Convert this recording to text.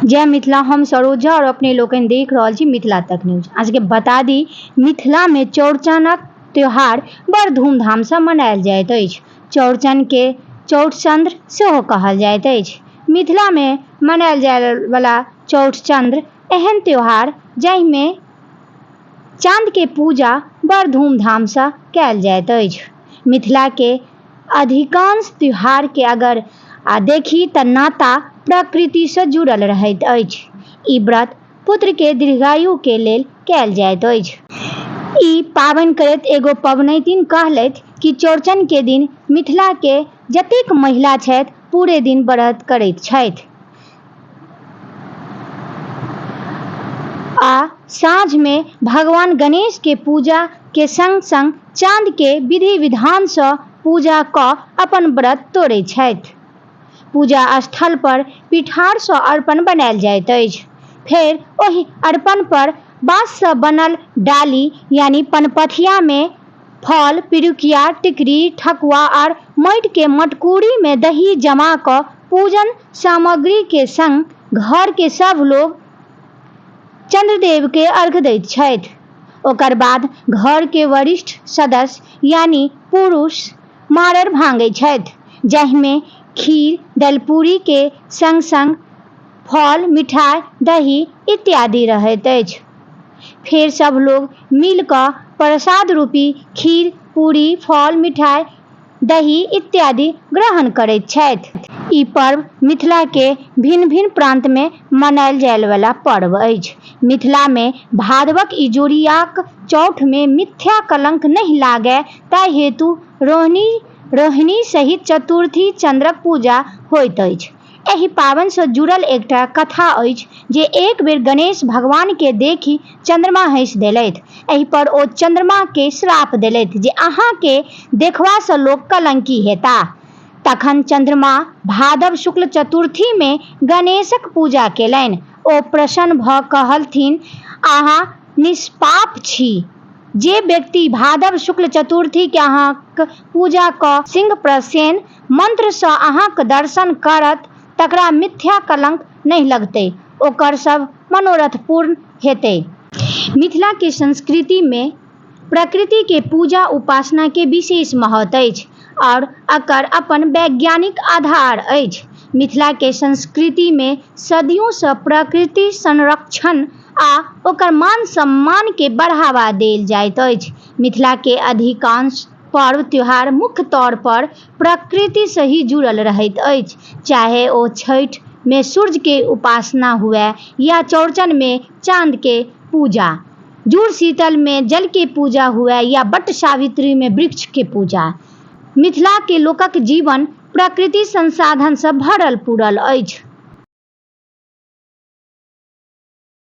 जय मिथिला, हम सरोजा और अपने लोकनि देख रहल छी मिथिला तक न्यूज। आज के बता दी, मिथिला में चौड़चनक त्योहार बड़ धूमधाम से मनायल जाइत अछि। चौड़चन के चौठचंद्र सेहो कहल जाइत अछि। मिथिला में मनायल जाय वाला चौठचंद्र एहन त्योहार जाहि में चांद के पूजा बड़ धूमधाम से कयल जाइत अछि। मिथिला के अधिकांश त्योहार के अगर देखी त नाता प्रकृति से जुड़ल रहैत अछि। ई व्रत पुत्र के दीर्घायु के लेल कयल जाइत अछि। ई पाबनि करैत एगो पबनैतिन कहलथि कि चौड़चन के दिन मिथिला के जतेक महिला छथि पूरे दिन व्रत करैत छथि आ साँझ में भगवान गणेश के पूजा के संग संग चांद के विधि विधान से पूजा क अपन व्रत तोड़ै छथि। पूजा स्थल पर पिठार सँ अर्पण बनायल जाइत अछि। फेर ओहि अर्पण पर बाँस सँ बनल डाली यानी पनपथिया में फल, पिरुकिया, टिकरी, ठकुआ और माटि के मटकुरी में दही जमा क पूजन सामग्री के संग घर के सब लोग चंद्रदेव के अर्घ्य दैत छथि। ओकर बाद घर के वरिष्ठ सदस्य यानी पुरुष मारर भांगै छथि, जाहि में खीर, दलपूरी के संग संग फल, मिठाई, दही इत्यादि रहैत अछि। फेर सब लोग मिल क प्रसाद रूपी खीर, पूरी, फल, मिठाई, दही इत्यादि ग्रहण करैत छथि। ई पर्व मिथिला के भिन्न भिन्न प्रांत में मनायल जाय वाला पर्व अछि। मिथिला में भादवक इजोरियाक चौठ में मिथ्या कलंक नहि लागय ताहि हेतु रोहिणी सहित चतुर्थी चंद्रक पूजा होइत अछि। एहि पाबनि सँ जुड़ल एकटा कथा अछि जे एक बेर गणेश भगवान के देखि चंद्रमा हँसि देलथि। एहि पर ओ चंद्रमा के श्राप देलथि जे अहाँ के देखबा सँ लोक कलंकी हेताह। तखन चंद्रमा भादव शुक्ल चतुर्थी में गणेशक पूजा केलनि। ओ प्रसन्न भ कहलथिन, अहाँ निष्पाप छी। जे व्यक्ति भादव शुक्ल चतुर्थी के अहाँक पूजा क सिंहप्रसेन मंत्र सँ अहाँक दर्शन करत तकरा मिथ्या कलंक नहि लगतै, ओकर सब मनोरथ पूर्ण हेतै। मिथिला के संस्कृति में प्रकृति के पूजा उपासना के विशेष महत्व अछि और एकर अपन वैज्ञानिक आधार अछि। मिथिला के संस्कृति में सदियों सँ प्रकृति संरक्षण आ ओकर मान सम्मान के बढ़ावा देल जाइत अछि। मिथिला के अधिकांश पर्व त्योहार मुख्य तौर पर प्रकृति से ही जुड़ल रहैत अछि, चाहे ओ छठ में सूर्य के उपासना हुए या चौड़चन में चांद के पूजा, जुड़शीतल में जल के पूजा हुए या बट सावित्री में वृक्ष के पूजा। मिथिला के लोकक जीवन प्रकृति संसाधन सँ भरल पूरल अछि।